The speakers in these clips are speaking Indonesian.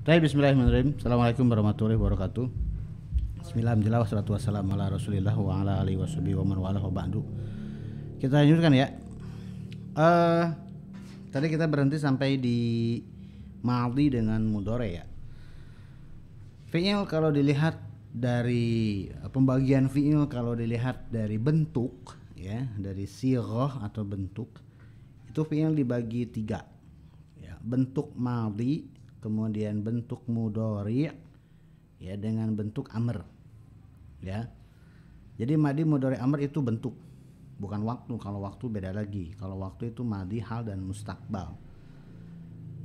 Bismillahirrahmanirrahim. Assalamualaikum warahmatullahi wabarakatuh. Bismillahirrahmanirrahim. Wassalatu wassalamu ala Rasulillah wa ala alihi washabihi wa man walah wa ba'du. Kita lanjutkan ya. Tadi kita berhenti sampai di madhi dengan mudhari ya. Fi'il kalau dilihat dari pembagian fi'il, kalau dilihat dari bentuk ya, dari sighah atau bentuk, itu fi'il dibagi 3 ya, bentuk madhi, kemudian bentuk mudhari ya, dengan bentuk amr ya. Jadi madhi, mudhari, amr itu bentuk, bukan waktu. Kalau waktu beda lagi. Kalau waktu itu madhi, hal, dan mustakbal.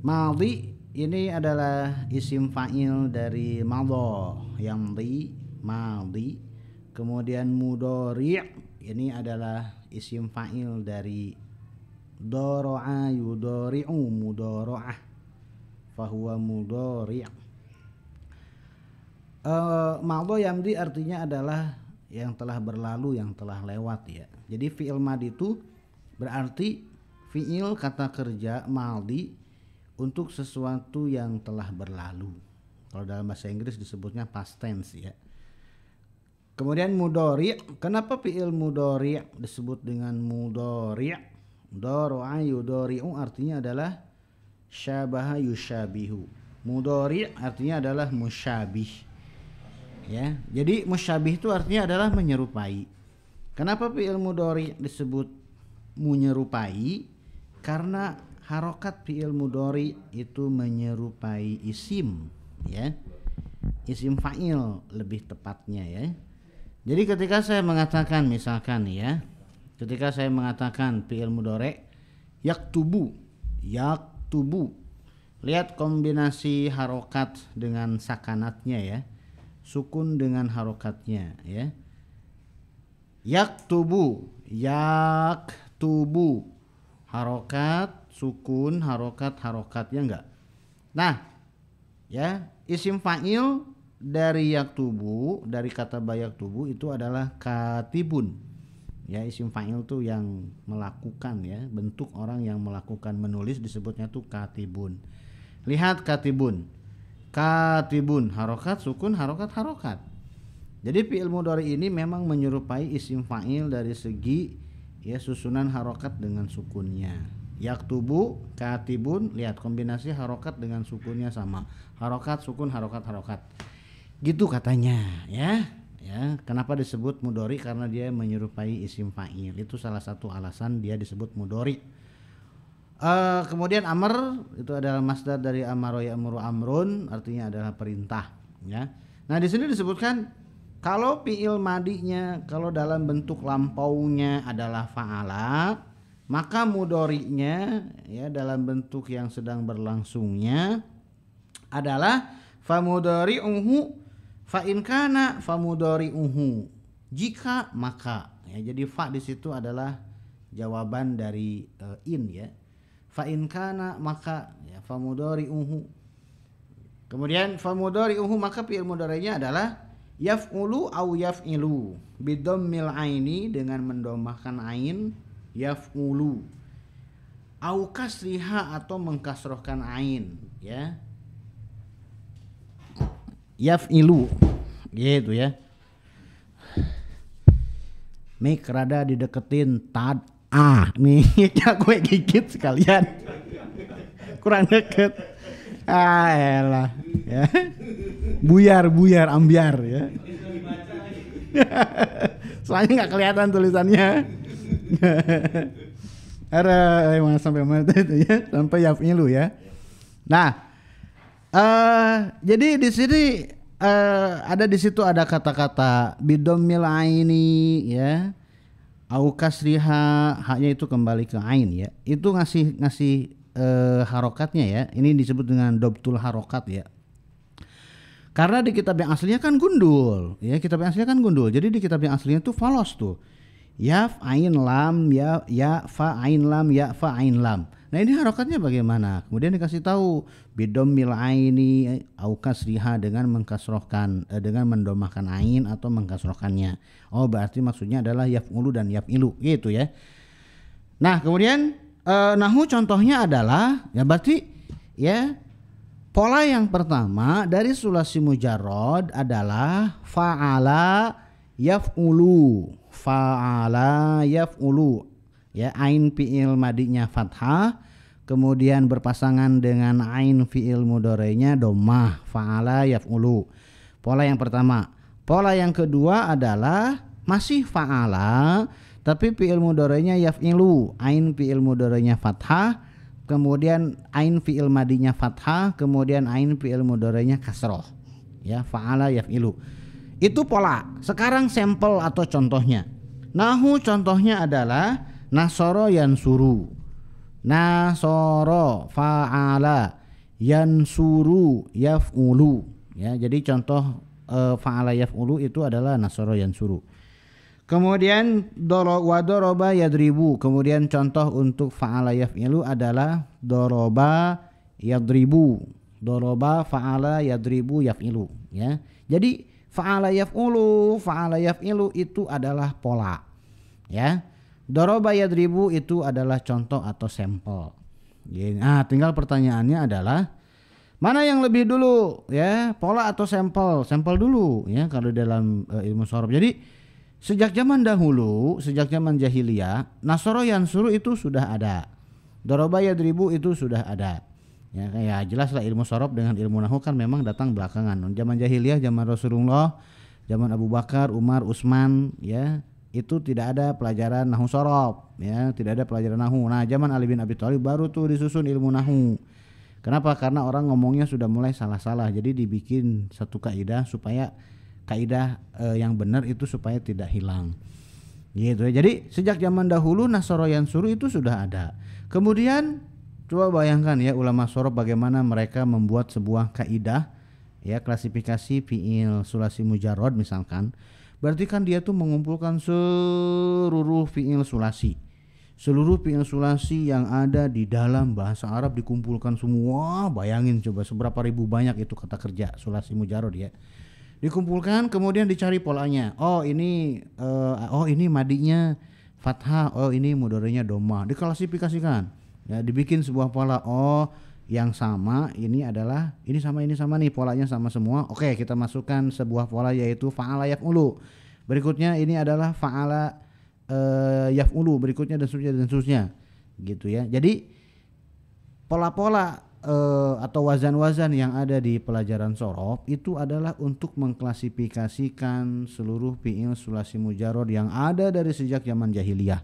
Madhi ini adalah isim fa'il dari madha, yamdi, madhi. Kemudian mudhari ini adalah isim fa'il dari dara'a, yudhari'u, mudhara'ah, fahuwa mudhari'. Madha yamdi artinya adalah yang telah berlalu, yang telah lewat ya. Jadi fi'il madhi itu berarti fi'il kata kerja madhi untuk sesuatu yang telah berlalu. Kalau dalam bahasa Inggris disebutnya past tense ya. Kemudian mudhari', kenapa fi'il mudhari' disebut dengan mudhari'? Dara'a yudhari'u artinya adalah syabaha yushabihu. Mudhari' artinya adalah musyabih ya. Jadi musyabih itu artinya adalah menyerupai. Kenapa fi'il mudhari' disebut menyerupai? Karena harokat fi'il mudhari' itu menyerupai isim ya, isim fa'il lebih tepatnya ya. Jadi ketika saya mengatakan, misalkan ya, ketika saya mengatakan fi'il mudhari' yaktubu, lihat kombinasi harokat dengan sakanatnya ya, sukun dengan harokatnya ya. Yaktubu, harokat, sukun, harokatnya enggak. Nah ya, isim fa'il dari yaktubu, dari kata bayaktubu itu adalah katibun ya. Isim fa'il tuh yang melakukan ya, bentuk orang yang melakukan, menulis, disebutnya tuh katibun. Lihat katibun, harokat, sukun, harokat. Jadi fi'il mudhari ini memang menyerupai isim fa'il dari segi ya susunan harokat dengan sukunnya. Yaktubu, katibun, lihat kombinasi harokat dengan sukunnya sama. Harokat, sukun, harokat. Gitu katanya ya. Ya, kenapa disebut mudhari? Karena dia menyerupai isim fa'il. Itu salah satu alasan dia disebut mudhari. Kemudian amr itu adalah masdar dari amaro ya'muru amrun, artinya adalah perintah ya. Nah, di sini disebutkan kalau fi'il madinya, kalau dalam bentuk lampaunya adalah fa'ala, maka mudhari'nya ya dalam bentuk yang sedang berlangsungnya adalah famudhari'uhu, fa in kana famudhari'uhu, jika maka ya. Jadi fa di situ adalah jawaban dari in ya. Fa in kana maka ya famudhari'uhu. Kemudian famudhari'uhu maka fi'il mudhari'nya adalah yaf'ulu au yaf'ilu bidhammil aini, dengan mendomahkan ain, yaf'ulu, au kasriha atau mengkasrohkan ain ya, yaf'ilu gitu ya. Mik rada dideketin tad nih ya, gue gigit sekalian kurang deket. Elah ya. Buyar ambiar ya. Soalnya nggak kelihatan tulisannya. Ada mana sampai mana itu ya, sampai yaf'ilu ya. Nah, jadi di sini ada di situ ada kata-kata bidomil aini ya, au kasriha, haknya itu kembali ke ain ya. Itu ngasih harokatnya ya. Ini disebut dengan dobtul harokat ya. Karena di kitab yang aslinya kan gundul ya, jadi di kitab yang aslinya tuh falos tuh. Ya ain lam ya fa ain lam ya fa ain lam. Nah, ini harokatnya bagaimana? Kemudian dikasih tahu bidomil aini au kasriha, dengan mengkasrohkan, dengan mendomahkan ain atau mengkasrohkannya. Oh, berarti maksudnya adalah yaf'ulu dan yaf'ilu gitu ya. Nah, kemudian nahu contohnya adalah ya berarti ya Pola yang pertama dari sulasi mujarrad adalah fa'ala yaf'ulu. Fa'ala yaf'ulu. Ya, ain fi'il madinya fathah, kemudian berpasangan dengan ain fi'il mudhari'nya dhammah. Fa'ala yaf'ulu. Pola yang pertama. Pola yang kedua adalah masih fa'ala tapi fi'il mudhari'nya yaf'ilu. Ain fi'il mudhari'nya fathah, kemudian ain fi'il madinya fathah, kemudian ain fi'il mudhari'nya kasroh. Ya, fa'ala yaf'ilu. Itu pola. Sekarang sampel atau contohnya. Nahu contohnya adalah nasoro yansuru. Nasoro fa'ala yansuru yaf'ulu. Ya, jadi contoh fa'ala yaf'ulu itu adalah nasoro yansuru. Kemudian wadoroba yadribu. Kemudian contoh untuk fa'ala yaf'ilu adalah doroba yadribu. Doroba fa'ala yadribu yaf'ilu. Ya. Jadi fa'ala yaf'ilu itu adalah pola. Ya. Doroba yadribu itu adalah contoh atau sampel. Nah, tinggal pertanyaannya adalah mana yang lebih dulu, ya, pola atau sampel? Sampel dulu, ya, kalau dalam ilmu shorof. Jadi sejak zaman dahulu, sejak zaman jahiliyah, nasoro yansuru itu sudah ada. Doroba yadribu itu sudah ada. Ya jelas lah ilmu shorof dengan ilmu nahu kan memang datang belakangan. Zaman jahiliyah, zaman Rasulullah, zaman Abu Bakar, Umar, Utsman, ya, itu tidak ada pelajaran nahu shorof, ya, tidak ada pelajaran nahu. Nah, zaman Ali bin Abi Thalib baru tuh disusun ilmu nahu. Kenapa? Karena orang ngomongnya sudah mulai salah-salah. Jadi dibikin satu kaidah supaya kaidah yang benar itu supaya tidak hilang. Gitu ya. Jadi sejak zaman dahulu nasoro yansuru itu sudah ada. Kemudian coba bayangkan ya ulama shorof bagaimana mereka membuat sebuah kaidah, ya, klasifikasi fi'il sulasi mujarrad misalkan. Berarti kan dia tuh mengumpulkan seluruh fi'il sulasi. Seluruh fi'il sulasi yang ada di dalam bahasa Arab dikumpulkan semua. Bayangin coba seberapa ribu banyak itu kata kerja sulasi mujarrad, ya. Dikumpulkan kemudian dicari polanya. Oh ini madinya fathah, oh ini mudhari'nya dhammah. Diklasifikasikan. Ya, dibikin sebuah pola. Oh, yang sama ini adalah ini sama nih, polanya sama semua. Oke, kita masukkan sebuah pola yaitu fa'ala yaf'ulu. Berikutnya ini adalah fa'ala yaf'ulu, berikutnya dan seterusnya. Gitu ya. Jadi pola-pola atau wazan-wazan yang ada di pelajaran shorof itu adalah untuk mengklasifikasikan seluruh fi'il sulasi mujarrad yang ada dari sejak zaman jahiliyah.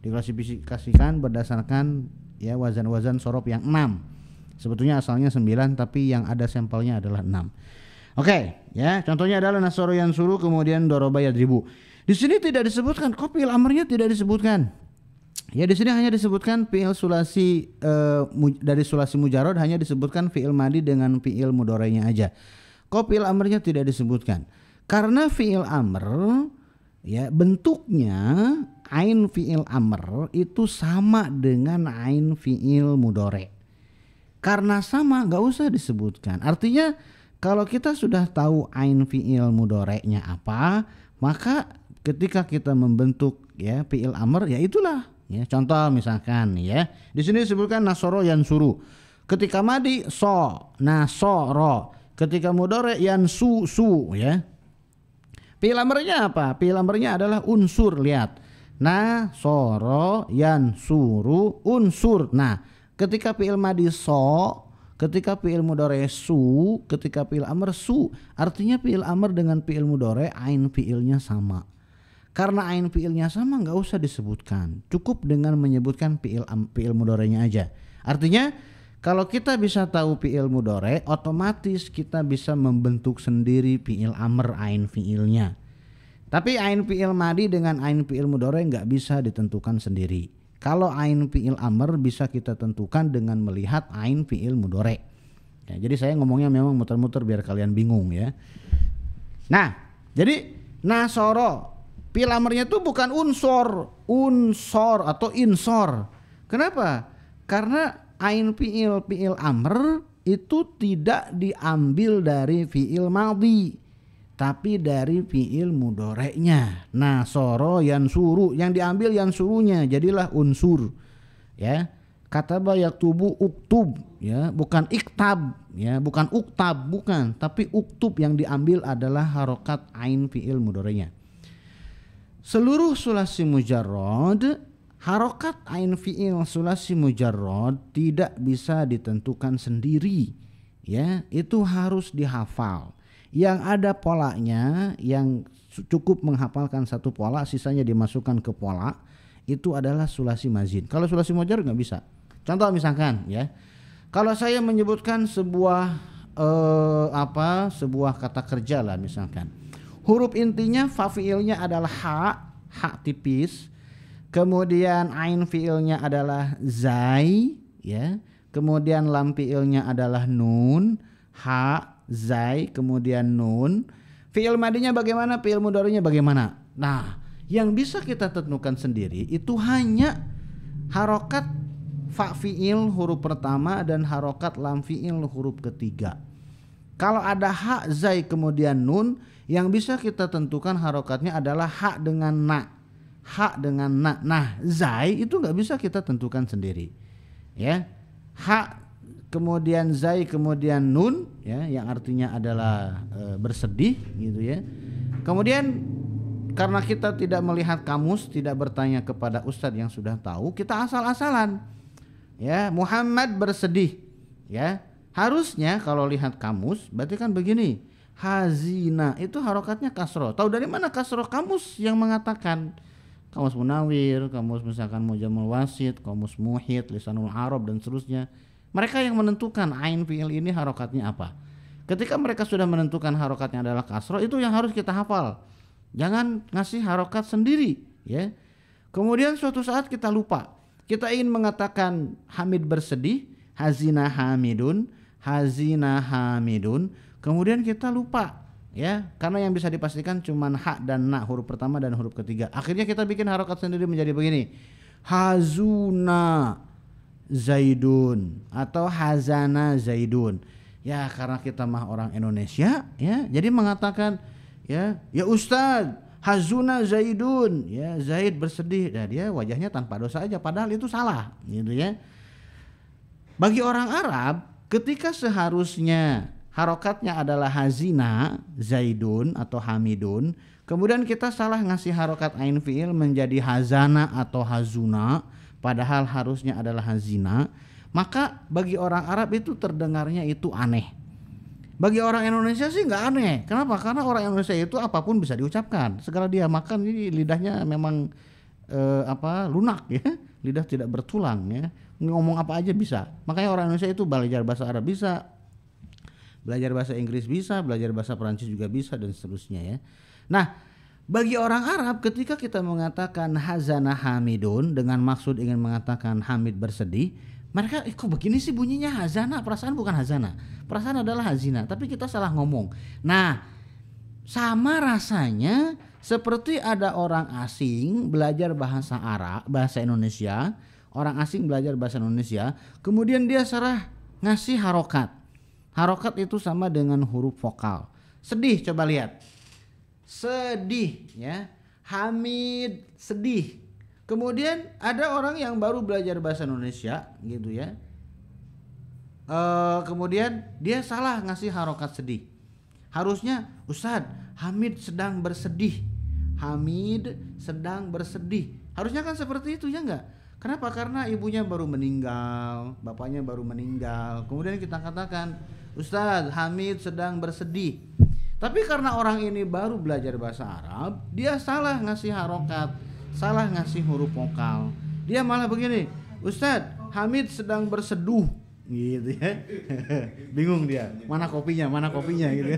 Diklasifikasikan berdasarkan, ya, wazan-wazan shorof yang 6. Sebetulnya asalnya 9 tapi yang ada sampelnya adalah 6. Oke, ya, contohnya adalah nasoro yansuru, kemudian doroba yadribu. Di sini tidak disebutkan, kok fi'il amrnya tidak disebutkan. Ya, di sini hanya disebutkan fi'il sulasi dari sulasi mujarrad hanya disebutkan fi'il madi dengan fi'il mudhari'nya aja. Kok fi'il amrnya tidak disebutkan? Karena fi'il amr, ya, bentuknya ain fi'il amr itu sama dengan ain fi'il mudhari'. Karena sama nggak usah disebutkan. Artinya kalau kita sudah tahu ain fi'il mudhari'nya apa, maka ketika kita membentuk, ya, fi'il amr, ya itulah. Ya, contoh misalkan, ya, di sini disebutkan nasoro yansuru. Ketika madi nasoro, ketika mudhari yansu, ya. Fi'il amrnya apa? Fi'il amrnya adalah unsur. Lihat, nasoro yansuru unsur. Nah, ketika fi'il madi ketika fi'il mudhari ketika fi'il amr artinya fi'il amr dengan fi'il mudhari ain fi'ilnya sama. Karena ain fi'ilnya sama nggak usah disebutkan, cukup dengan menyebutkan fi'il mudhari'nya aja. Artinya kalau kita bisa tahu fi'il mudhari', otomatis kita bisa membentuk sendiri fi'il amr ain fi'ilnya. Tapi ain fi'il madi dengan ain fi'il mudhari' nggak bisa ditentukan sendiri. Kalau ain fi'il amr bisa kita tentukan dengan melihat ain fi'il mudhari'. Ya, jadi saya ngomongnya memang muter-muter biar kalian bingung, ya. Nah, jadi nasoro fi'il amrnya itu bukan unsor atau insor. Kenapa? Karena ain fi'il amr itu tidak diambil dari fi'il madhi, tapi dari fi'il mudhari'nya. Nasoro yansuru, yang diambil yansurunya, jadilah unsur. Ya. Kataba yaktubu uktub, ya, bukan iktab, ya, bukan uktab, bukan, tapi uktub yang diambil adalah harokat ain fi'il mudhari'nya. Seluruh sulasi mujarrad, harokat ain fi'il sulasi mujarrad tidak bisa ditentukan sendiri, ya, itu harus dihafal. Yang ada polanya, yang cukup menghafalkan satu pola, sisanya dimasukkan ke pola, itu adalah sulasi mazid. Kalau sulasi mujarrad nggak bisa. Contoh misalkan, ya, kalau saya menyebutkan sebuah sebuah kata kerja lah misalkan, huruf intinya fa fiilnya adalah ha tipis, kemudian ain fiilnya adalah zai, ya, kemudian lam fiilnya adalah nun, ha, zai, kemudian nun. Fiil madinya bagaimana? Fiil mudhari'nya bagaimana? Nah, yang bisa kita tentukan sendiri itu hanya harokat fa fi'il huruf pertama dan harokat lam fi'il huruf ketiga. Kalau ada ha, zai, kemudian nun, yang bisa kita tentukan harokatnya adalah ha dengan na. Ha dengan na. Nah, zai itu nggak bisa kita tentukan sendiri, ya. Ha kemudian zai kemudian nun, ya, yang artinya adalah bersedih, gitu, ya. Kemudian karena kita tidak melihat kamus, tidak bertanya kepada ustadz yang sudah tahu, kita asal-asalan, ya, Muhammad bersedih, ya. Harusnya kalau lihat kamus berarti kan begini, hazina itu harokatnya kasroh. Tahu dari mana kasroh? Kamus yang mengatakan, kamus Munawir, kamus misalkan Mujamul Wasit, kamus Muhit, Lisanul Arab dan seterusnya. Mereka yang menentukan ain fi'il ini harokatnya apa. Ketika mereka sudah menentukan harokatnya adalah kasroh, itu yang harus kita hafal. Jangan ngasih harokat sendiri, ya. Kemudian suatu saat kita lupa, kita ingin mengatakan Hamid bersedih, hazina hamidun, hazina hamidun, kemudian kita lupa, ya, karena yang bisa dipastikan cuma ha dan na, huruf pertama dan huruf ketiga. Akhirnya kita bikin harokat sendiri menjadi begini, hazuna zaidun atau hazana zaidun. Ya, karena kita mah orang Indonesia, ya, jadi mengatakan, ya Ustadz, hazuna zaidun, ya, Zaid bersedih. Nah, dia wajahnya tanpa dosa aja, padahal itu salah, gitu, ya. Bagi orang Arab, ketika seharusnya harokatnya adalah hazina zaidun atau hamidun, kemudian kita salah ngasih harokat ain fi'il menjadi hazana atau hazuna, padahal harusnya adalah hazina, maka bagi orang Arab itu terdengarnya itu aneh. Bagi orang Indonesia sih nggak aneh. Kenapa? Karena orang Indonesia itu apapun bisa diucapkan. Segala dia makan, ini lidahnya memang lunak, ya. Lidah tidak bertulang, ya. Ngomong apa aja bisa. Makanya orang Indonesia itu belajar bahasa Arab bisa, belajar bahasa Inggris bisa, belajar bahasa Perancis juga bisa, dan seterusnya, ya. Nah, bagi orang Arab ketika kita mengatakan hazana hamidun dengan maksud ingin mengatakan Hamid bersedih, mereka kok begini sih bunyinya hazana, perasaan bukan hazana, perasaan adalah hazina, tapi kita salah ngomong. Nah, sama rasanya seperti ada orang asing belajar bahasa Arab, bahasa Indonesia, orang asing belajar bahasa Indonesia, kemudian dia salah ngasih harokat. Harokat itu sama dengan huruf vokal. Sedih, coba lihat. Sedih, ya. Hamid sedih. Kemudian ada orang yang baru belajar bahasa Indonesia, gitu, ya. Kemudian dia salah ngasih harokat sedih. Harusnya Ustadz, Hamid sedang bersedih. Hamid sedang bersedih. Harusnya kan seperti itu, ya enggak? Kenapa? Karena ibunya baru meninggal, bapaknya baru meninggal. Kemudian kita katakan, Ustadz, Hamid sedang bersedih. Tapi karena orang ini baru belajar bahasa Arab, dia salah ngasih harokat, salah ngasih huruf vokal. Dia malah begini, Ustadz, Hamid sedang berseduh, gitu, ya. Bingung dia, mana kopinya gitu.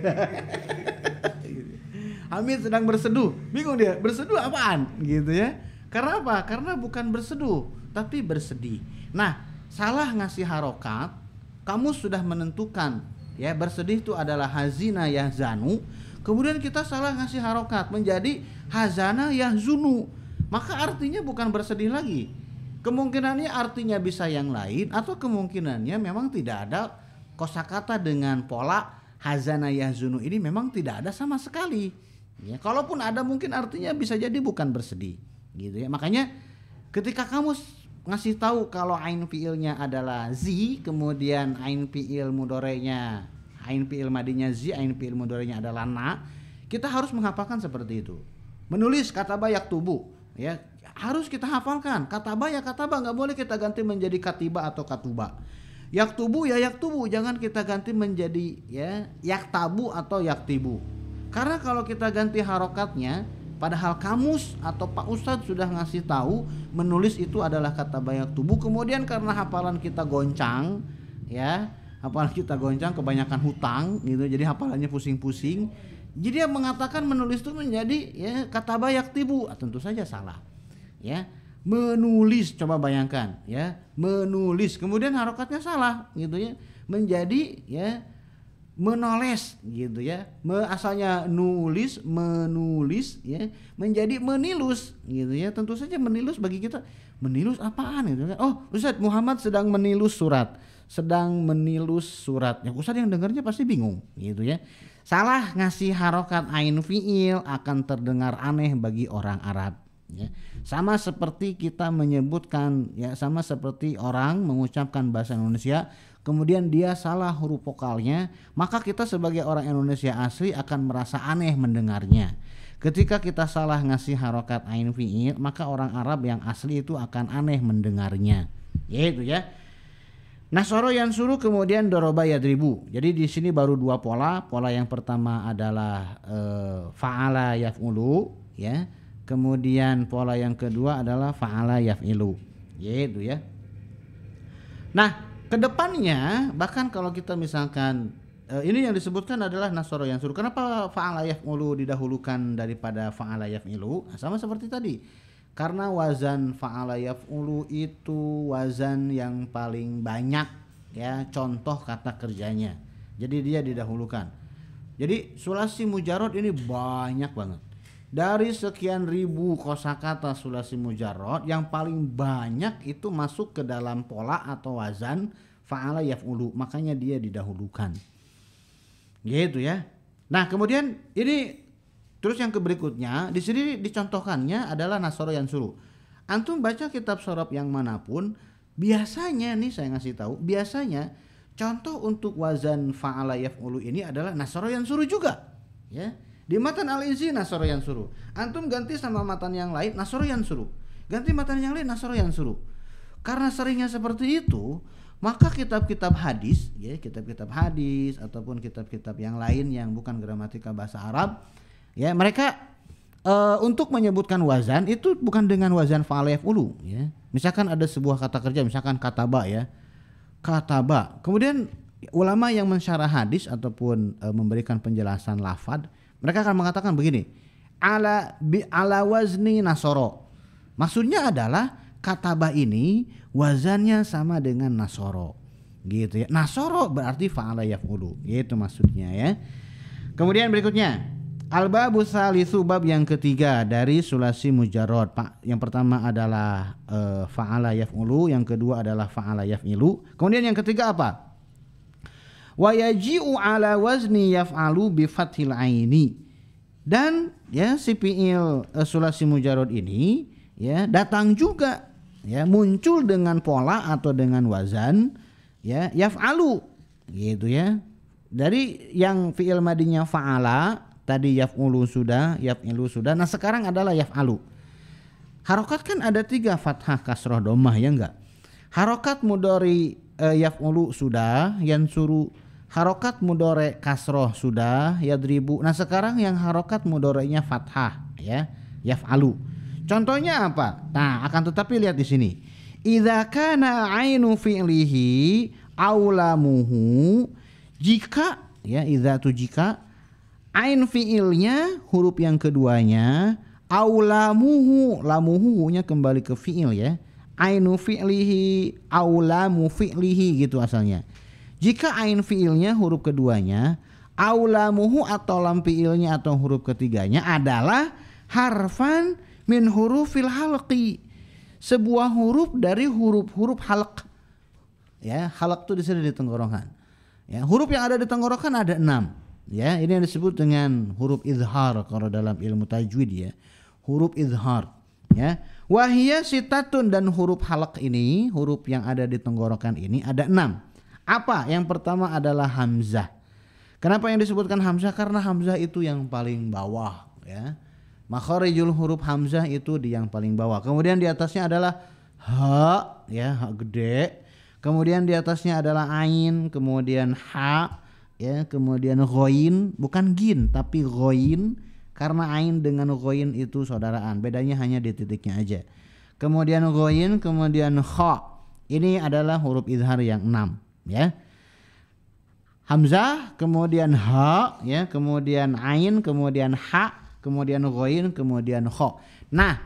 Hamid sedang berseduh, bingung dia, berseduh apaan, gitu, ya. Karena apa? Karena bukan berseduh, tapi bersedih. Nah, salah ngasih harokat, kamu sudah menentukan, ya, bersedih itu adalah hazina yahzanu. Kemudian kita salah ngasih harokat menjadi hazana yahzunu. Maka artinya bukan bersedih lagi. Kemungkinannya artinya bisa yang lain, atau kemungkinannya memang tidak ada kosakata dengan pola hazana yahzunu ini memang tidak ada sama sekali. Ya, kalaupun ada mungkin artinya bisa jadi bukan bersedih, gitu, ya. Makanya ketika kamu ngasih tahu kalau ain fiilnya adalah zi, kemudian ain fiil mudorenya, ain fiil madinya zi, ain fiil mudorenya adalah na, kita harus menghafalkan seperti itu. Menulis kataba yaktubu, ya harus kita hafalkan. Kataba ya kataba, nggak boleh kita ganti menjadi katiba atau katuba. Yaktubu ya yaktubu, jangan kita ganti menjadi ya yaktabu atau yaktibu. Karena kalau kita ganti harokatnya, padahal kamus atau Pak Ustadz sudah ngasih tahu menulis itu adalah kata banyak tubuh, kemudian karena hafalan kita goncang, ya hafalan kita goncang kebanyakan hutang gitu, jadi hafalannya pusing-pusing, jadi dia mengatakan menulis itu menjadi ya kata banyak tibu, tentu saja salah. Ya menulis, coba bayangkan ya menulis, kemudian harokatnya salah gitu ya, menjadi ya menoles gitu ya, asalnya nulis menulis ya menjadi menilus gitu ya, tentu saja menilus bagi kita menilus apaan gitu kan. Oh Ustadz Muhammad sedang menilus surat, sedang menilus surat ya, Ustadz yang dengarnya pasti bingung gitu ya. Salah ngasih harokat ain fiil akan terdengar aneh bagi orang Arab ya. Sama seperti kita menyebutkan ya, sama seperti orang mengucapkan bahasa Indonesia kemudian dia salah huruf vokalnya, maka kita sebagai orang Indonesia asli akan merasa aneh mendengarnya. Ketika kita salah ngasih harokat ain fiil, maka orang Arab yang asli itu akan aneh mendengarnya. Yaitu ya. Nasoro yansuru kemudian doroba yadribu. Jadi di sini baru dua pola. Pola yang pertama adalah fa'ala yaf'ulu ya. Kemudian pola yang kedua adalah fa'ala yaf'ilu. Yaitu ya. Nah, kedepannya bahkan kalau kita misalkan ini yang disebutkan adalah nasoro yansuru. Kenapa fa'ala yaf'ulu didahulukan daripada fa'ala yaf'ilu? Nah, sama seperti tadi. Karena wazan fa'ala yaf'ulu itu wazan yang paling banyak ya contoh kata kerjanya. Jadi dia didahulukan. Jadi sulasi mujarrad ini banyak banget. Dari sekian ribu kosakata sulasi mujarrad, yang paling banyak itu masuk ke dalam pola atau wazan fa'ala yaf'ulu, makanya dia didahulukan. Gitu ya. Nah, kemudian ini terus yang berikutnya di sini dicontohkannya adalah nasoro yansuru. Antum baca kitab sorob yang manapun, biasanya nih saya ngasih tahu, biasanya contoh untuk wazan fa'ala yaf'ulu ini adalah nasoro yansuru juga, ya. Di matan al-izi nasoro yansuru. Antum ganti sama matan yang lain nasoro yansuru. Ganti matan yang lain nasoro yansuru. Karena seringnya seperti itu, maka kitab-kitab hadis, ya, kitab-kitab hadis ataupun kitab-kitab yang lain yang bukan gramatika bahasa Arab, ya, mereka untuk menyebutkan wazan itu bukan dengan wazan fa'ala yaf'ulu, ya. Misalkan ada sebuah kata kerja, misalkan kataba ya. Kataba. Kemudian ulama yang mensyarah hadis ataupun memberikan penjelasan lafad, mereka akan mengatakan begini, ala wazni nasoro. Maksudnya adalah kataba ini wazannya sama dengan nasoro, gitu ya. Nasoro berarti fa'ala yaf'ulu, yaitu maksudnya ya. Kemudian berikutnya al-babu tsalitsu, bab yang ketiga dari sulasi mujarrad. Pak, yang pertama adalah fa'ala yaf'ulu, yang kedua adalah fa'ala yaf'ilu. Kemudian yang ketiga apa? Wa yaji'u ala wazni yaf'alu bi fathil aini. Dan ya si fi'il sulasi mujarrad ini ya datang juga ya muncul dengan pola atau dengan wazan ya yaf'alu, gitu ya. Dari yang fi'il madinya fa'ala tadi yaf'ulu sudah, yaf'ilu sudah. Nah, sekarang adalah yaf'alu. Harokat kan ada 3, fathah, kasroh, dhammah, ya enggak? Harokat mudhari yaf'ulu sudah, yansuru. Harokat mudhari kasroh sudah, yadribu. Nah, sekarang yang harokat mudhari'nya fathah ya, yaf'alu. Contohnya apa? Nah, akan tetapi lihat di sini. Idza kana ainu fi'lihi aulamuhu, jika ya idza tu jika ain fi'ilnya huruf yang keduanya aulamuhu, lamuhu-nya kembali ke fi'il ya. Ainu fi'lihi aulamu fi'lihi gitu asalnya. Jika ain fi'ilnya huruf keduanya aulamuhu atau lam fi'ilnya atau huruf ketiganya adalah harfan min hurufil halqi, sebuah huruf dari huruf-huruf halq. Ya, halq itu di sini di tenggorokan. Ya, huruf yang ada di tenggorokan ada 6. Ya, ini yang disebut dengan huruf izhar kalau dalam ilmu tajwid ya. Huruf izhar. Ya. Wahia sitatun, dan huruf halq ini, huruf yang ada di tenggorokan ini ada 6. Apa? Yang pertama adalah hamzah. Kenapa yang disebutkan hamzah? Karena hamzah itu yang paling bawah, ya. Makharijul huruf hamzah itu di yang paling bawah. Kemudian di atasnya adalah ha, ya, ha gede. Kemudian di atasnya adalah ain, kemudian ha, ya, kemudian ghain, bukan gin tapi ghain. Karena ain dengan ghain itu saudaraan, bedanya hanya di titiknya aja. Kemudian ghain, kemudian kha. Ini adalah huruf izhar yang 6, ya. Hamzah, kemudian ha, ya, kemudian ain, kemudian ha, kemudian ghain, kemudian kha. Nah,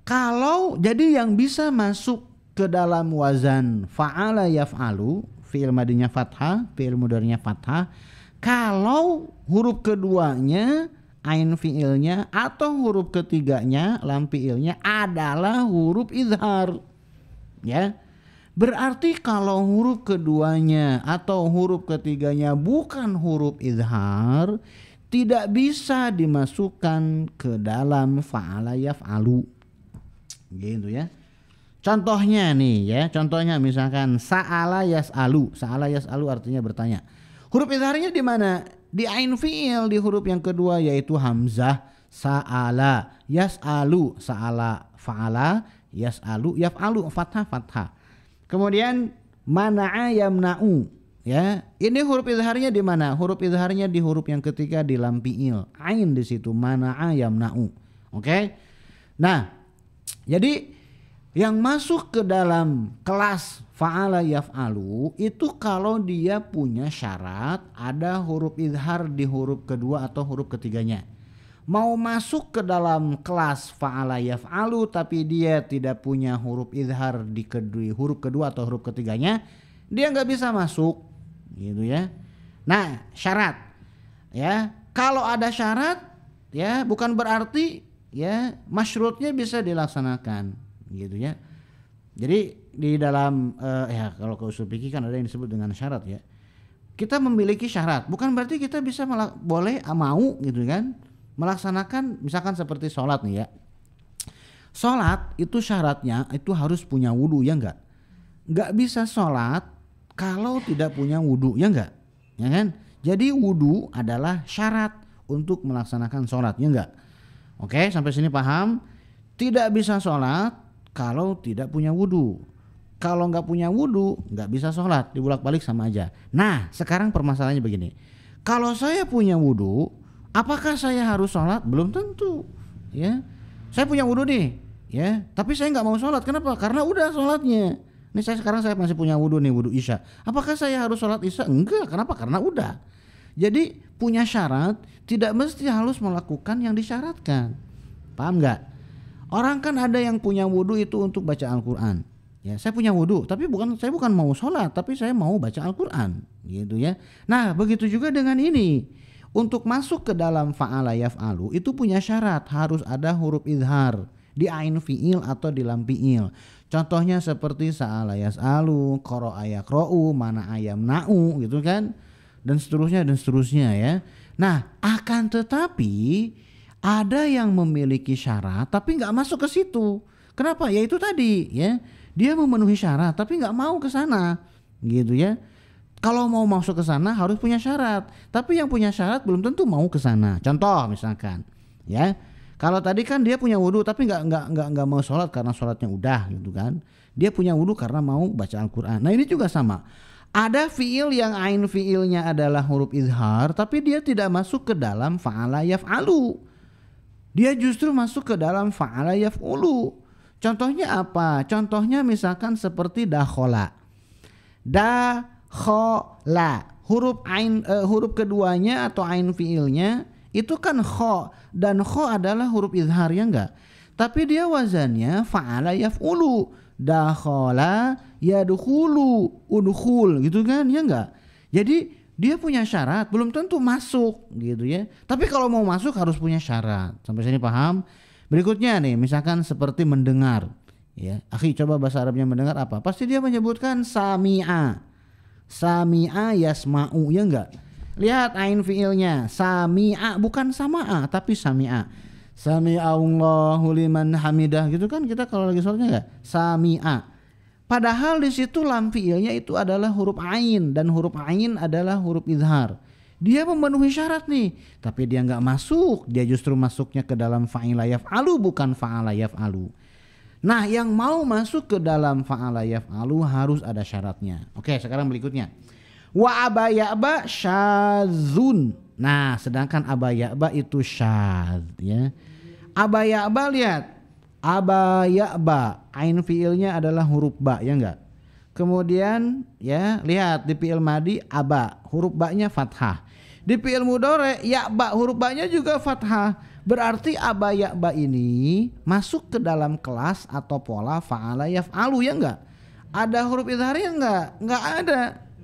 kalau jadi yang bisa masuk ke dalam wazan fa'ala yaf'alu, fi'il madinya fathah, fi'il mudhari'nya fathah, kalau huruf keduanya ain fiilnya atau huruf ketiganya lam fiilnya adalah huruf izhar, ya. Berarti kalau huruf keduanya atau huruf ketiganya bukan huruf izhar, tidak bisa dimasukkan ke dalam fa'ala yaf'alu, gitu ya. Contohnya nih, ya, contohnya misalkan sa'ala yas'alu. Sa'ala yas'alu artinya bertanya. Huruf izharnya di mana? Di ain fiil, di huruf yang kedua yaitu hamzah. Sa'ala yas'alu, sa'ala fa'ala, yas'alu yaf'alu, fathah fathah. Kemudian mana'a yamna'u, ya. Ini huruf izharnya di mana? Huruf izharnya di huruf yang ketiga di lam fiil. Ain di situ, mana'a yamna'u. Oke? Nah, jadi yang masuk ke dalam kelas fa'ala yaf'alu itu kalau dia punya syarat ada huruf izhar di huruf kedua atau huruf ketiganya. Mau masuk ke dalam kelas fa'ala yaf'alu tapi dia tidak punya huruf izhar di huruf kedua atau huruf ketiganya, dia nggak bisa masuk, gitu ya. Nah, syarat, ya, kalau ada syarat, ya, bukan berarti, ya, masyrutnya bisa dilaksanakan, gitu ya. Jadi di dalam ya, kalau ke usul fikih kan ada yang disebut dengan syarat, ya. Kita memiliki syarat, bukan berarti kita bisa boleh mau, gitu kan, melaksanakan misalkan seperti sholat nih, ya. Sholat itu syaratnya itu harus punya wudu, ya enggak? Enggak bisa sholat kalau tidak punya wudu, ya enggak? Ya kan? Jadi wudu adalah syarat untuk melaksanakan sholat, ya enggak? Oke, sampai sini paham? Tidak bisa sholat kalau tidak punya wudu. Kalau nggak punya wudu nggak bisa sholat, dibulak-balik sama aja. Nah, sekarang permasalahannya begini. Kalau saya punya wudu, apakah saya harus sholat? Belum tentu, ya. Saya punya wudu nih, ya, tapi saya nggak mau sholat. Kenapa? Karena udah sholatnya. Ini sekarang saya masih punya wudu nih, wudu isya. Apakah saya harus sholat isya? Enggak. Kenapa? Karena udah. Jadi punya syarat tidak mesti harus melakukan yang disyaratkan. Paham nggak? Orang kan ada yang punya wudu itu untuk baca Al-Quran. Ya, saya punya wudu, tapi saya bukan mau sholat, tapi saya mau baca Al-Quran, gitu ya. Nah, begitu juga dengan ini. Untuk masuk ke dalam fa'ala yaf'alu itu punya syarat, harus ada huruf izhar di ain fi'il atau di lam fi'il. Contohnya seperti sa'ala yas'alu, qara'a yaqra'u, mana'a yamna'u, gitu kan, dan seterusnya ya. Nah, akan tetapi ada yang memiliki syarat tapi nggak masuk ke situ. Kenapa? Ya itu tadi, ya. Dia memenuhi syarat tapi nggak mau ke sana, gitu ya. Kalau mau masuk ke sana harus punya syarat. Tapi yang punya syarat belum tentu mau ke sana. Contoh misalkan, ya. Kalau tadi kan dia punya wudu tapi nggak mau sholat karena sholatnya udah, gitu kan. Dia punya wudu karena mau baca Al-Quran. Nah, ini juga sama. Ada fiil yang ain fiilnya adalah huruf izhar tapi dia tidak masuk ke dalam fa'ala yaf'alu. Dia justru masuk ke dalam fa'ala yaf'ulu. Contohnya apa? Contohnya misalkan seperti dakhola. Dakhola. Huruf ain huruf keduanya atau ain fiilnya itu kan kho, dan kho adalah huruf izhar, ya enggak? Tapi dia wazannya fa'ala yaf'ulu. Dakhola yadkhulu, udkhul, gitu kan, ya enggak? Jadi dia punya syarat, belum tentu masuk, gitu ya. Tapi kalau mau masuk harus punya syarat. Sampai sini paham? Berikutnya nih, misalkan seperti mendengar, ya. Akhi, coba bahasa Arabnya mendengar apa? Pasti dia menyebutkan sami'a. Sami'a yasma'u, ya enggak? Lihat ain fiilnya, sami'a, bukan sama'a tapi sami'a. Sami'allahu liman hamidah gitu kan kita kalau lagi sholatnya enggak? Sami'a. Padahal di situ lam fi'ilnya itu adalah huruf ain dan huruf ain adalah huruf izhar. Dia memenuhi syarat nih, tapi dia enggak masuk. Dia justru masuknya ke dalam fa'ila yaf'alu bukan fa'ala yaf'alu. Nah, yang mau masuk ke dalam fa'ala yaf'alu harus ada syaratnya. Oke, sekarang berikutnya. Wa aba ya'ba syadzun. Nah, sedangkan aba ya'ba itu syadz ya. Aba ya'ba lihat. Aba ya'ba, ain fiilnya adalah huruf ba ya enggak? Kemudian ya, lihat di fiil madi aba, huruf ba-nya fathah. Di fiil mudhari ya'ba, huruf ba-nya juga fathah. Berarti aba ya'ba ini masuk ke dalam kelas atau pola fa'ala yaf'alu ya enggak? Ada huruf izharnya enggak? Enggak ada.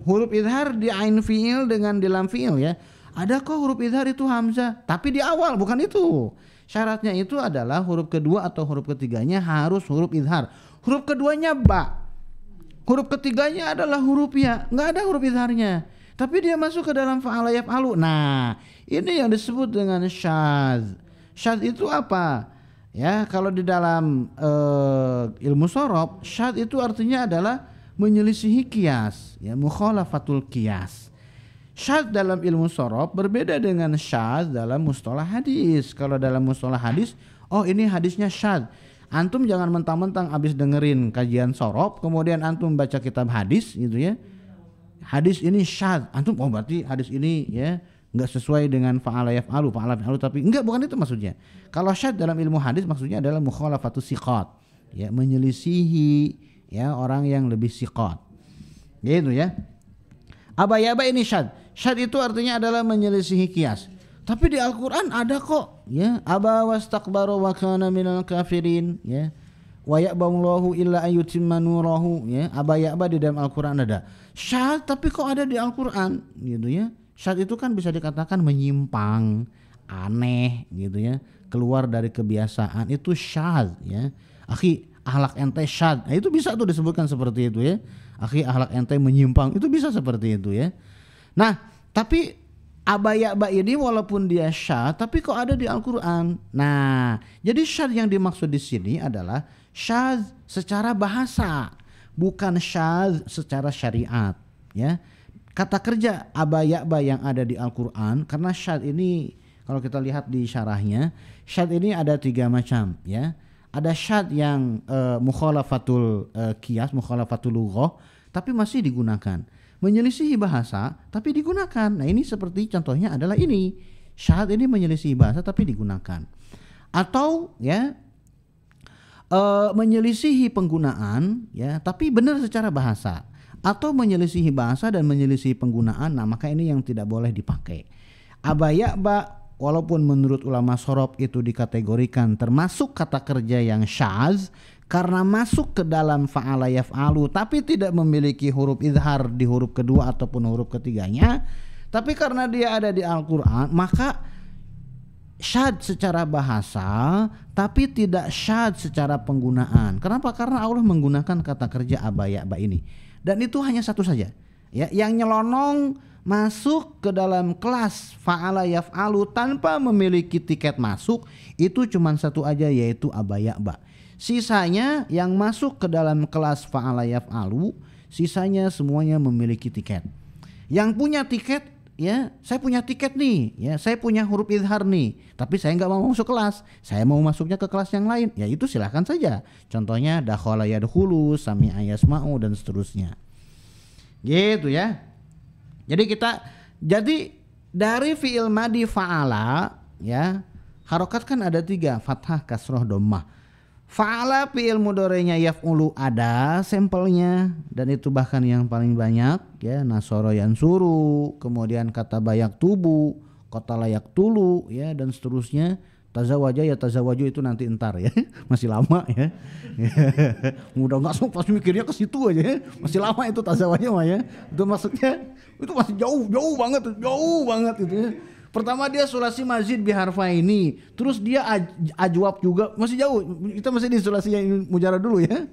Huruf izhar di ain fiil dengan di lam fiil ya. Ada kok huruf izhar itu hamzah, tapi di awal bukan itu. Syaratnya itu adalah huruf kedua atau huruf ketiganya harus huruf izhar. Huruf keduanya ba. Huruf ketiganya adalah huruf ya, enggak ada huruf izharnya. Tapi dia masuk ke dalam fa'ala yaf'alu. Nah, ini yang disebut dengan syadz. Syadz itu apa? Ya, kalau di dalam ilmu shorof, syadz itu artinya adalah menyelisihi qiyas, ya, mukhalafatul qiyas. Syadz dalam ilmu shorof berbeda dengan syadz dalam mustalah hadis. Kalau dalam mustalah hadis, oh ini hadisnya syadz. Antum jangan mentang-mentang habis dengerin kajian shorof, kemudian antum baca kitab hadis gitu ya. Hadis ini syadz. Antum oh berarti hadis ini ya enggak sesuai dengan fa'ala yaf'alu, tapi enggak, bukan itu maksudnya. Kalau syadz dalam ilmu hadis maksudnya adalah mukhalafatus siqat, ya, menyelisihi ya orang yang lebih siqat. Gitu ya. Aba ya'ba ini syadz. Syadz itu artinya adalah menyelisihi qiyas. Tapi di Al-Qur'an ada kok, ya. Aba wastakbara wa kana minal kafirin, ya. Wa ya'ballahu illa ayyutimma nurahu, ya. Aba ya'ba di dalam Al-Qur'an ada. Syadz tapi kok ada di Al-Qur'an, gitu ya. Syadz itu kan bisa dikatakan menyimpang, aneh, gitu ya. Keluar dari kebiasaan, itu syadz, ya. Akhi, akhlak ente syadz. Nah, itu bisa tuh disebutkan seperti itu ya. Akhi, akhlak ente menyimpang, itu bisa seperti itu ya. Nah, tapi aba ya'ba ini walaupun dia syadz, tapi kok ada di Al-Qur'an. Nah, jadi syadz yang dimaksud di sini adalah syadz secara bahasa, bukan syadz secara syariat, ya. Kata kerja aba ya'ba yang ada di Al-Qur'an, karena syadz ini kalau kita lihat di syarahnya, syadz ini ada 3 macam, ya. Ada syadz yang mukhalafatul qiyas, mukhalafatul lughah, tapi masih digunakan. Menyelisihi bahasa tapi digunakan. Nah, ini seperti contohnya adalah ini. Syadz ini menyelisihi bahasa tapi digunakan. Atau ya menyelisihi penggunaan ya, tapi benar secara bahasa. Atau menyelisihi bahasa dan menyelisihi penggunaan. Nah, maka ini yang tidak boleh dipakai. Aba ya'ba walaupun menurut ulama shorof itu dikategorikan termasuk kata kerja yang syadz karena masuk ke dalam fa'ala yaf'alu tapi tidak memiliki huruf izhar di huruf kedua ataupun huruf ketiganya, tapi karena dia ada di Al-Qur'an maka syadz secara bahasa tapi tidak syadz secara penggunaan. Kenapa? Karena Allah menggunakan kata kerja aba ya'ba ini. Dan itu hanya satu saja. Ya, yang nyelonong masuk ke dalam kelas fa'ala yaf'alu tanpa memiliki tiket masuk itu cuma satu aja, yaitu aba ya'ba. Sisanya yang masuk ke dalam kelas fa'ala yaf'alu, sisanya semuanya memiliki tiket. Yang punya tiket, ya, saya punya tiket nih, ya, saya punya huruf izhar nih, tapi saya nggak mau masuk kelas, saya mau masuknya ke kelas yang lain, ya itu silahkan saja. Contohnya dakhala yadkhulu, sami'a yasma'u dan seterusnya. Gitu ya. Jadi dari fi'il madi fa'ala, ya, harokat kan ada 3, fathah, kasroh, dhammah. Fa'ala fi'il mudhari'nya yaf'ulu ada sampelnya dan itu bahkan yang paling banyak, ya, nasara yansuru, kemudian kata bayak tubu, kota layak tulu, ya, dan seterusnya. Tazawaja ya tazawaju itu nanti entar ya, masih lama ya. Mudah nggak pas mikirnya ke situ aja ya. Masih lama itu tazawaja mah ya. Itu maksudnya itu masih jauh banget itu ya. Pertama dia sulasi mazid biharfa ini, terus dia ajwab juga masih jauh. Kita masih di sulasi yang mujarrad dulu ya.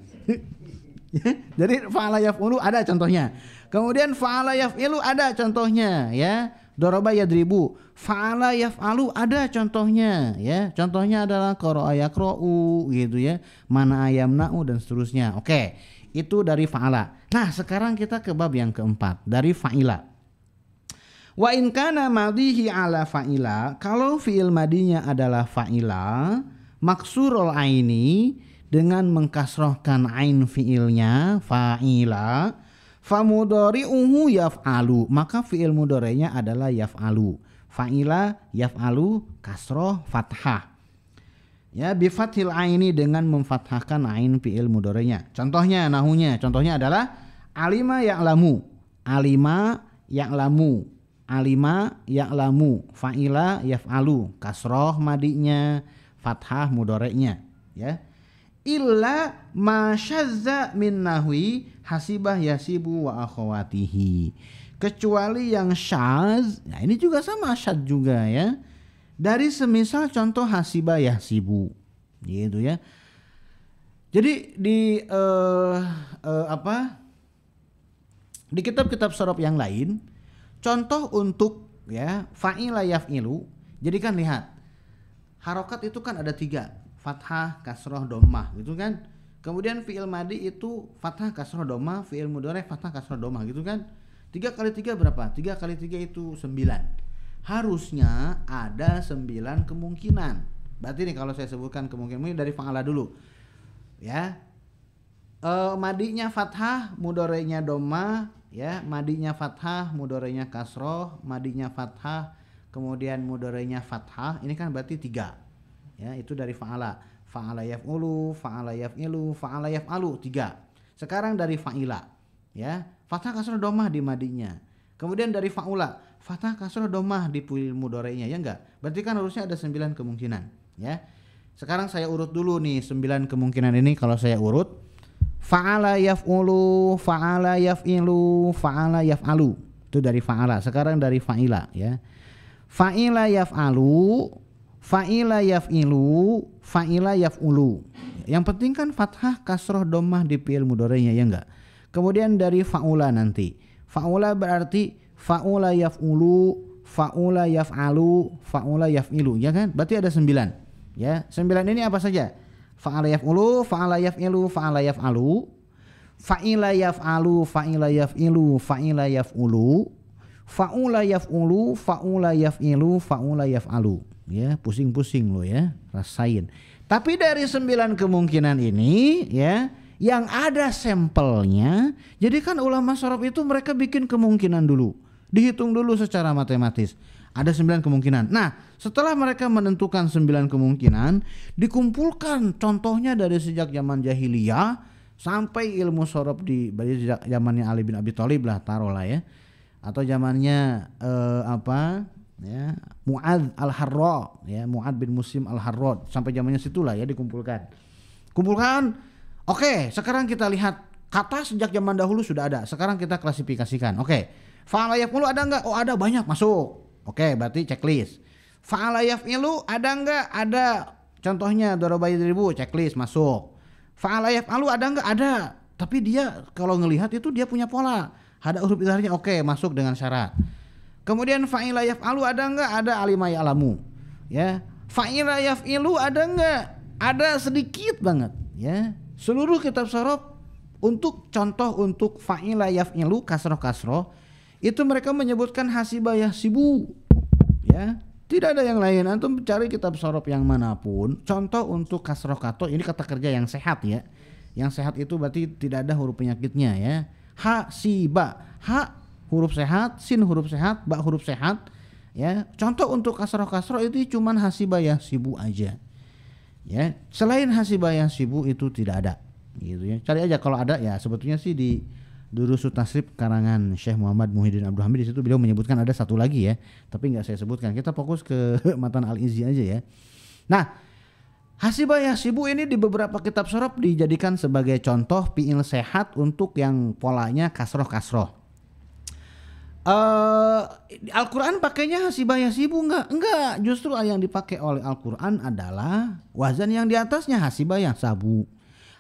Jadi fa'ala yaf'ulu ada contohnya. Kemudian fa'ala yaf'ilu ada contohnya ya. Doroba yadribu, fa'ala yaf'alu ada contohnya ya. Contohnya adalah qara'a yaqra'u gitu ya. Mana ayamna'u dan seterusnya. Oke, itu dari fa'ala. Nah, sekarang kita ke bab yang keempat dari fa'ila. Wa in kana madhihi ala fa'ila, kalau fi'il madinya adalah fa'ila, maksurul aini dengan mengkasrohkan ain fi'ilnya fa'ila, famudhari'uhu yaf'alu, maka fi'il mudhari'nya adalah yaf'alu. Fa'ila yaf'alu kasroh fathah. Ya, bi fathil aini dengan memfathahkan ain fi'il mudhari'nya. Contohnya nahunya, contohnya adalah alima ya'lamu. Alima ya'lamu. Alima ya'lamu. Fa'ila yaf'alu, kasroh madinya, fathah mudhari'nya, ya. Illa ma syazza min nahwi hasibah yasibu wa akhawatihi, kecuali yang syaz. Nah, ini juga sama syaz juga ya, dari semisal contoh hasibah yasibu gitu ya. Jadi di di kitab-kitab shorof yang lain, contoh untuk ya fa'ila yaf'ilu, jadi kan lihat harokat itu kan ada 3, fathah, kasroh, dhammah gitu kan. Kemudian fi'il madi itu fathah, kasroh, dhammah, fi'il mudhari fathah, kasroh, dhammah gitu kan. 3 kali 3 berapa? 3 kali 3 itu 9. Harusnya ada 9 kemungkinan. Berarti nih kalau saya sebutkan kemungkinan dari fa'ala dulu. Ya. Madinya fathah, mudhari'nya dhammah, ya. Madinya fathah, mudhari'nya kasroh, madinya fathah, kemudian mudhari'nya fathah. Ini kan berarti 3. Ya, itu dari fa'ala. Fa'ala yaf'ulu, fa'ala yaf'ilu, fa'ala yaf'alu, 3. Sekarang dari fa'ila, ya, fathah kasroh dhammah di madinya. Kemudian dari fa'ula, fathah kasroh dhammah di fi'il mudhari'nya, ya enggak? Berarti kan harusnya ada 9 kemungkinan, ya. Sekarang saya urut dulu nih 9 kemungkinan ini. Kalau saya urut, fa'ala yaf'ulu, fa'ala yaf'ilu, fa'ala yaf'alu. Itu dari fa'ala. Sekarang dari fa'ila, ya. Fa'ila yaf'alu, fa'ila yaf'ilu, fa'ila yaf'ulu. Yang penting kan fathah, kasroh, dhammah di fi'il mudhari'nya, ya enggak? Kemudian dari fa'ula nanti. Fa'ula berarti fa'ula yaf'ulu, fa'ula yaf'alu, fa'ula yaf'ilu, ya kan? Berarti ada 9. Ya, 9 ini apa saja? Fa'ala yaf'ulu, fa'ala yaf'ilu, fa'ala yaf'alu, fa'ila yaf'alu, fa'ila yaf'ilu, fa'ila yaf'ulu, fa'ula yaf'ulu, fa'ula yaf'ilu, fa'ula yaf'alu. Ya, pusing-pusing lo ya, rasain. Tapi dari 9 kemungkinan ini ya, yang ada sampelnya. Jadi kan ulama shorof itu mereka bikin kemungkinan dulu, dihitung dulu secara matematis. Ada 9 kemungkinan. Nah, setelah mereka menentukan 9 kemungkinan, dikumpulkan contohnya dari sejak zaman jahiliyah sampai ilmu shorof di zamannya Ali bin Abi Thalib lah, taruhlah ya, atau zamannya ya, Mu'adz al-Harra, ya, Mu'adz bin Muslim al-Harra, sampai zamannya situlah ya dikumpulkan. Oke, sekarang kita lihat kata sejak zaman dahulu sudah ada. Sekarang kita klasifikasikan. Oke, fa'ala yaf'ulu ada enggak? Oh, ada, banyak, masuk. Oke, berarti checklist. Fa'ala yaf'ilu ada enggak? Ada. Contohnya daraba yadribu, checklist, masuk. Fa'ala yaf'alu ada enggak? Ada. Tapi dia kalau ngelihat itu dia punya pola. Ada huruf idharnya, oke, masuk dengan syarat. Kemudian fa'ila yaf'alu ada enggak? Ada, alima ya'lamu. Ya. Fa'ila yaf'ilu ada enggak? Ada, sedikit banget, ya. Seluruh kitab shorof untuk contoh untuk fa'ila yaf'ilu kasroh itu mereka menyebutkan hasibah yahsibu, ya. Tidak ada yang lain. Antum cari kitab shorof yang manapun, contoh untuk kasroh kato, ini kata kerja yang sehat ya. Yang sehat itu berarti tidak ada huruf penyakitnya ya. Hasiba, ha huruf sehat, sin huruf sehat, ba huruf sehat, ya. Contoh untuk kasroh itu cuman hasibah yahsibu aja, ya. Selain hasibah yahsibu itu tidak ada, gitu ya. Cari aja kalau ada, ya sebetulnya sih di Durusut Tasrif karangan Syekh Muhammad Muhyiddin Abdul Hamid, di situ beliau menyebutkan ada satu lagi ya, tapi nggak saya sebutkan. Kita fokus ke Matan Al-Izzi aja ya. Nah, hasibah yahsibu ini di beberapa kitab shorof dijadikan sebagai contoh fi'il sehat untuk yang polanya kasroh. Al-Quran pakainya hasibah yahsibu enggak, justru yang dipakai oleh Al-Quran adalah wazan yang di atasnya hasibah yahsabu.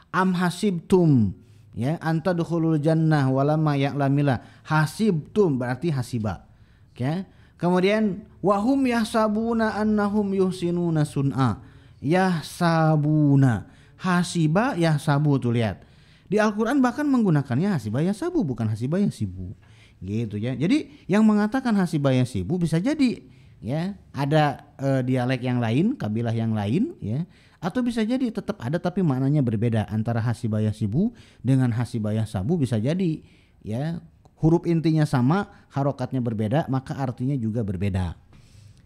Am hasibtum, ya, anta dukhulul jannah walamma ya'lamillah, hasibtum berarti hasibah, ya. Kemudian wahum yahsabuna annahum yuhsinuna sun'a. Yahsabuna. Hasiba yahsabu tuh lihat. Di Al-Qur'an bahkan menggunakannya hasiba yahsabu bukan hasiba yahsibu. Gitu ya. Jadi yang mengatakan hasiba yahsibu bisa jadi ya ada dialek yang lain, kabilah yang lain ya. Atau bisa jadi tetap ada tapi maknanya berbeda antara hasiba yahsibu dengan hasiba yahsabu bisa jadi ya. Huruf intinya sama, harokatnya berbeda, maka artinya juga berbeda.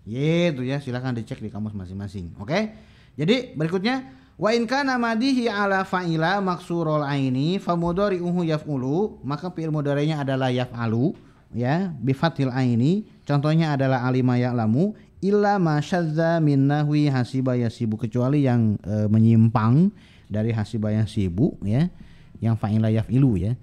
Gitu ya, silakan dicek di kamus masing-masing. Oke? Jadi berikutnya wa in kana madihi ala fa'ila maksurul aini fa mudhari'uhu yaf'ulu, maka fi'il mudhari'nya adalah yaf'alu ya, bi fathil aini. Contohnya adalah alima ya'lamu illa ma syadza min nahwi hasiba yasibu, kecuali yang menyimpang dari hasiba yasibu ya, yang fa'ila yaf'ilu ya.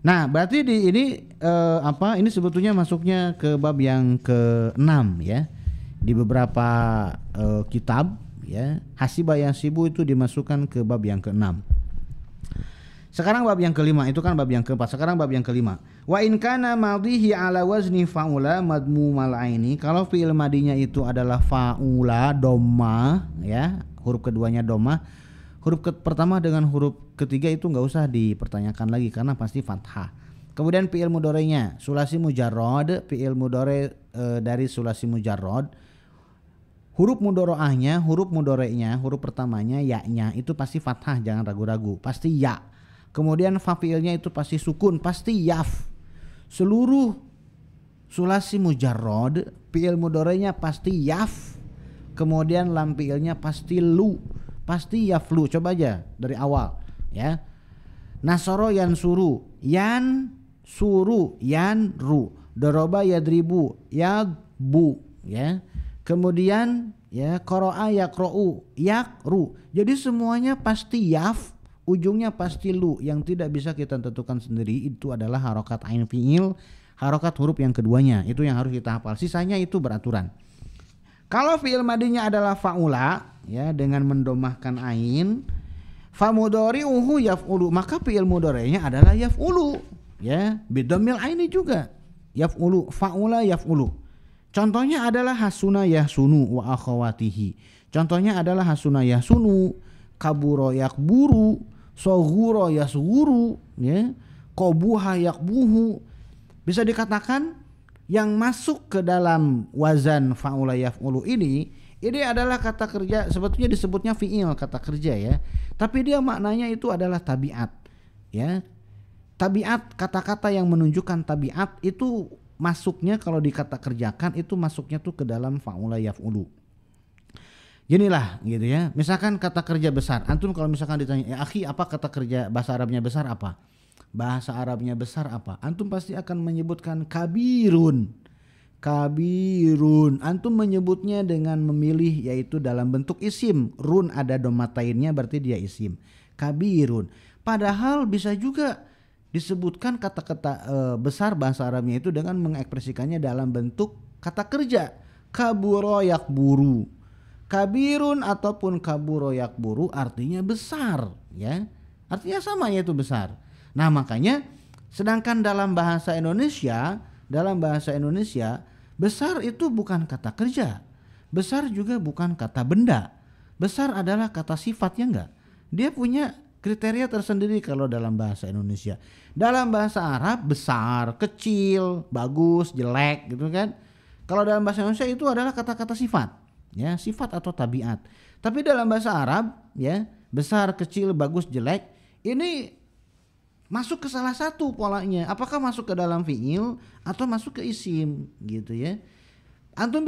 Nah, berarti ini sebetulnya masuknya ke bab yang ke-6 ya. Di beberapa kitab ya, hasiba yasibu itu dimasukkan ke bab yang ke-6. Sekarang bab yang ke-5, itu kan bab yang ke-4. Sekarang bab yang ke-5. Wa in kana madhihi ala wazni fa'ula madmumal aini. Kalau fi'il madinya itu adalah fa'ula dhamma ya, huruf keduanya dhamma. Huruf pertama dengan huruf ketiga itu nggak usah dipertanyakan lagi karena pasti fathah. Kemudian fi'il mudhari'nya sulasi mujarrad, fi'il mudhari' dari sulasi mujarrad. Huruf mudhari'ahnya, huruf mudhari'nya, huruf pertamanya ya-nya itu pasti fathah, jangan ragu-ragu, pasti ya. Kemudian fa fi'ilnya itu pasti sukun, pasti yaf. Seluruh sulasi mujarrad, fi'il mudhari'nya pasti yaf. Kemudian lam fi'ilnya pasti lu. Pasti yaflu, coba aja dari awal ya. Nasoro yan suru, yan suru, yan ru, doroba yadribu, yadbu ya. Kemudian ya qara'a yaqra'u, yakru. Jadi semuanya pasti yaf, ujungnya pasti lu. Yang tidak bisa kita tentukan sendiri itu adalah harokat ain fi'il, harokat huruf yang keduanya. Itu yang harus kita hafal. Sisanya itu beraturan. Kalau fi'il madinya adalah fa'ula ya dengan mendomahkan ain, fa mudhari'uhu yaf'ulu, maka fi'il mudhari'nya adalah yaf'ulu ya, bidammil aini juga. Yaf'ulu, fa'ula yaf'ulu. Contohnya adalah hasuna yahsunu wa akhawatihi. Contohnya adalah hasuna yahsunu, kaburo yakburu, soghuro yasghuru ya, qabuha yakbuhu. Bisa dikatakan yang masuk ke dalam wazan fa'ula yaf'ulu ini adalah kata kerja, sebetulnya disebutnya fi'il, kata kerja ya. Tapi dia maknanya itu adalah tabiat. Ya. Tabiat, kata-kata yang menunjukkan tabiat itu masuknya kalau dikata kerjakan itu masuknya tuh ke dalam fa'ula yaf'ulu. Ginilah gitu ya. Misalkan kata kerja besar. Antum kalau misalkan ditanya, "Ya akhi, apa kata kerja bahasa Arabnya besar apa?" Bahasa Arabnya besar apa? Antum pasti akan menyebutkan kabirun. Kabirun. Antum menyebutnya dengan memilih yaitu dalam bentuk isim. Run ada domatainnya berarti dia isim. Kabirun. Padahal bisa juga disebutkan kata-kata besar bahasa Arabnya itu dengan mengekspresikannya dalam bentuk kata kerja. Kaburo yakburu. Kabirun ataupun kaburo yakburu artinya besar ya. Artinya sama yaitu besar. Nah makanya sedangkan dalam bahasa Indonesia besar itu bukan kata kerja, besar juga bukan kata benda, besar adalah kata sifatnya enggak. Dia punya kriteria tersendiri kalau dalam bahasa Indonesia. Dalam bahasa Arab besar, kecil, bagus, jelek gitu kan. Kalau dalam bahasa Indonesia itu adalah kata-kata sifat, ya sifat atau tabiat. Tapi dalam bahasa Arab ya besar, kecil, bagus, jelek ini masuk ke salah satu polanya. Apakah masuk ke dalam fi'il atau masuk ke isim gitu ya. Antum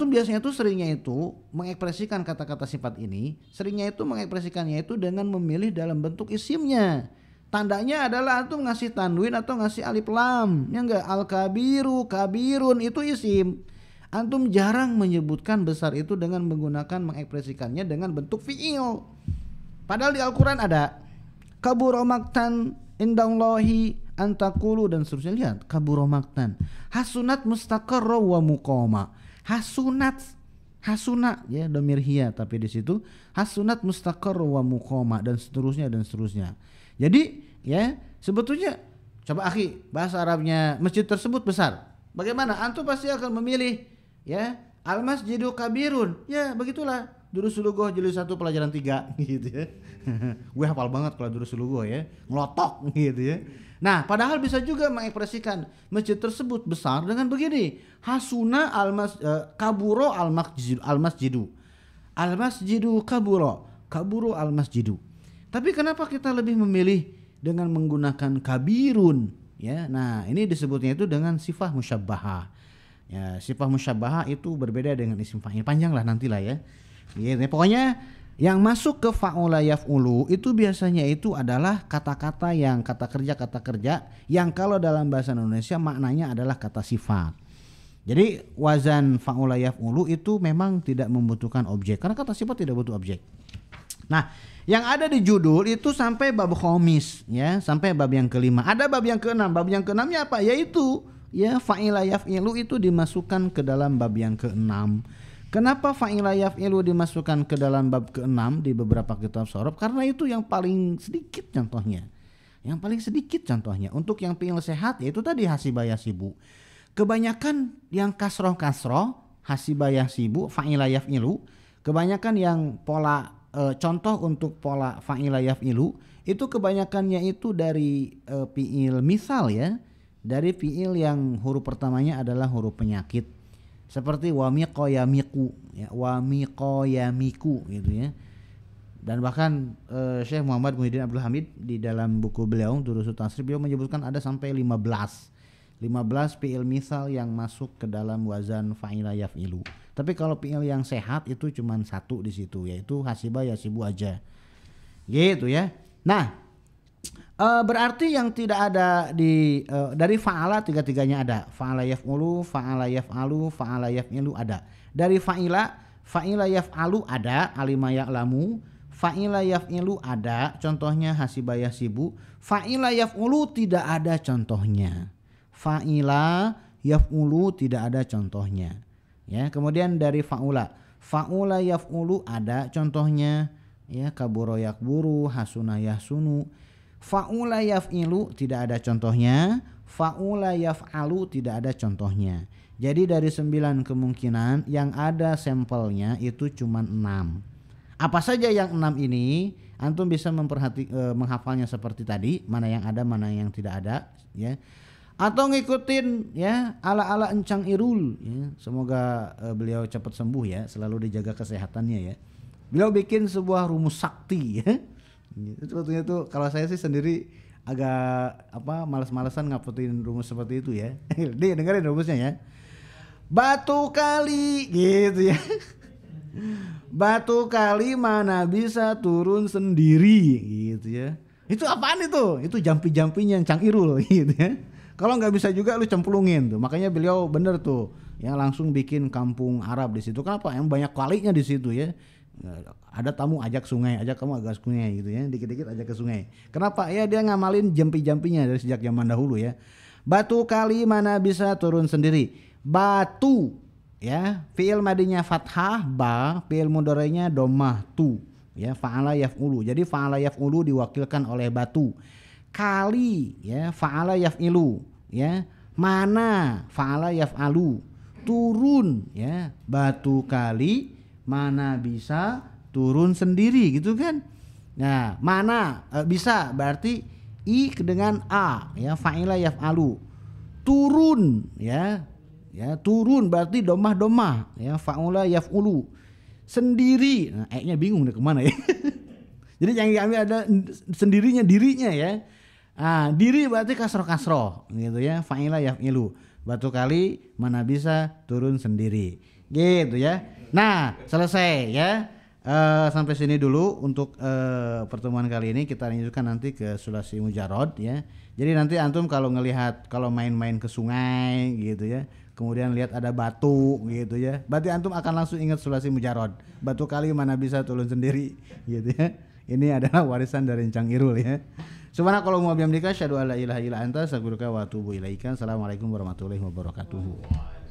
biasanya itu seringnya itu mengekspresikan kata-kata sifat ini, seringnya itu mengekspresikannya itu dengan memilih dalam bentuk isimnya. Tandanya adalah antum ngasih tanwin atau ngasih alif lam. Ya enggak, al-kabiru, kabirun itu isim. Antum jarang menyebutkan besar itu dengan menggunakan mengekspresikannya dengan bentuk fi'il. Padahal di Al-Qur'an ada kabura maktan indallahi antakulu dan seterusnya. Lihat, kabura maktan, hasunat mustaqarra wa muqama. Hasunat ya dhamir hiya, tapi di situ hasunat mustaqarra wa muqama dan seterusnya. Jadi ya sebetulnya coba akhi bahasa Arabnya masjid tersebut besar. Bagaimana? Antum pasti akan memilih ya. Al masjidu kabirun. Ya, begitulah. Durus Lughah jilid 1 pelajaran 3 gitu ya. Gue hafal banget kalau Durus Lughah ya. Ngelotok gitu ya. Nah, padahal bisa juga mengekspresikan masjid tersebut besar dengan begini. Hasuna kaburo al masjidu. Al masjidu kaburo al masjidu. Tapi kenapa kita lebih memilih dengan menggunakan kabirun ya? Nah, ini disebutnya itu dengan sifah musyabbahah. Ya, sifah musyabbahah itu berbeda dengan isim fa'il. Panjang lah nantilah ya. Gitu. Pokoknya yang masuk ke fa'ula yaf'ulu itu biasanya itu adalah kata-kata kerja yang kalau dalam bahasa Indonesia maknanya adalah kata sifat. Jadi wazan fa'ula yaf'ulu itu memang tidak membutuhkan objek karena kata sifat tidak butuh objek. Nah, yang ada di judul itu sampai bab khomis ya, sampai bab yang kelima. Ada bab yang keenam. Bab yang keenamnya apa? Yaitu ya fa'ila yaf'ilu itu dimasukkan ke dalam bab yang keenam. Kenapa fa'ila yaf'ilu dimasukkan ke dalam bab keenam di beberapa kitab shorof? Karena itu yang paling sedikit contohnya. Yang paling sedikit contohnya. Untuk yang fi'il sehat yaitu tadi hasibah yasibu. Kebanyakan yang kasroh hasibah yasibu fa'ila yaf'ilu. Kebanyakan yang pola contoh untuk pola fa'ila yaf'ilu itu kebanyakannya itu dari fi'il misal ya. Dari fi'il yang huruf pertamanya adalah huruf penyakit seperti wamiqoyamiku ya, wamiqoyamiku gitu ya. Dan bahkan Syekh Muhammad Muhyiddin Abdul Hamid di dalam buku beliau Durusut Tasrif beliau menyebutkan ada sampai 15 fi'il misal yang masuk ke dalam wazan fa'ila yaf'ilu. Tapi kalau fi'il yang sehat itu cuma satu di situ yaitu hasibah yasibu aja. Gitu ya. Nah, berarti yang tidak ada di dari fa'ala tiga-tiganya ada. Fa'ala yaf'ulu, fa'ala yaf'alu, fa'ala yaf'ilu ada. Dari fa'ila yaf'alu ada, alima ya'lamu. Fa'ila yaf'ilu ada, contohnya hasibah yasibu. Fa'ila yaf'ulu tidak ada contohnya. Fa'ila yaf'ulu tidak ada contohnya. Ya, kemudian dari fa'ula yaf'ulu ada contohnya. Ya, kaburo yakburu, hasuna yahsunu. Fa'ula yaf'ilu tidak ada contohnya, fa'ula yaf'alu tidak ada contohnya. Jadi dari 9 kemungkinan yang ada sampelnya itu cuma 6. Apa saja yang 6 ini? Antum bisa menghafalnya seperti tadi, mana yang ada, mana yang tidak ada ya. Atau ngikutin ya ala-ala Encang Irul ya. Semoga beliau cepat sembuh ya, selalu dijaga kesehatannya ya. Beliau bikin sebuah rumus sakti ya. Sebetulnya tuh kalau saya sih sendiri agak malas-malasan ngaputin rumus seperti itu ya. Dia dengerin rumusnya ya. Batu kali gitu ya. Batu kali mana bisa turun sendiri gitu ya. Itu apaan itu? Itu jampi-jampinya Encang Irul gitu ya. Kalau nggak bisa juga lu cemplungin tuh. Makanya beliau bener tuh ya langsung bikin kampung Arab di situ. Kenapa? Yang banyak kalinya di situ ya. Ada tamu ajak kamu agak sungai gitu ya, dikit-dikit ajak ke sungai. Kenapa? Ya dia ngamalin jampi-jampinya dari sejak zaman dahulu ya. Batu kali mana bisa turun sendiri. Batu ya, fi'il madinya fathah ba, fi'il mudhari'nya dhammah tu ya, fa'ala yaf'ulu. Jadi fa'ala yaf'ulu diwakilkan oleh batu. Kali ya, fa'ala yaf'ilu ya. Mana, fa'ala yaf'alu. Turun ya, batu kali mana bisa turun sendiri gitu kan. Nah, mana bisa berarti i dengan a ya, fa'ila yaf'alu. Turun ya. Ya, turun berarti domah ya, fa'ula yaf'ulu. Sendiri. Nah, nya bingung deh kemana ya. Jadi yang diambil ada sendirinya, dirinya ya. Nah, diri berarti kasroh gitu ya, fa'ila yaf'ilu. Batu kali mana bisa turun sendiri. Gitu ya. Nah, selesai ya. Sampai sini dulu untuk pertemuan kali ini. Kita lanjutkan nanti ke sulasi mujarrad ya. Jadi nanti antum kalau main-main ke sungai gitu ya, kemudian lihat ada batu gitu ya, berarti antum akan langsung ingat sulasi mujarrad. Batu kali mana bisa turun sendiri gitu ya. Ini adalah warisan dari Encang Irul ya. Subhanakallahumma wa bihamdika asyhadu an la ilaha illa anta astaghfiruka wa atubu ilaika. Assalamualaikum warahmatullahi wabarakatuh.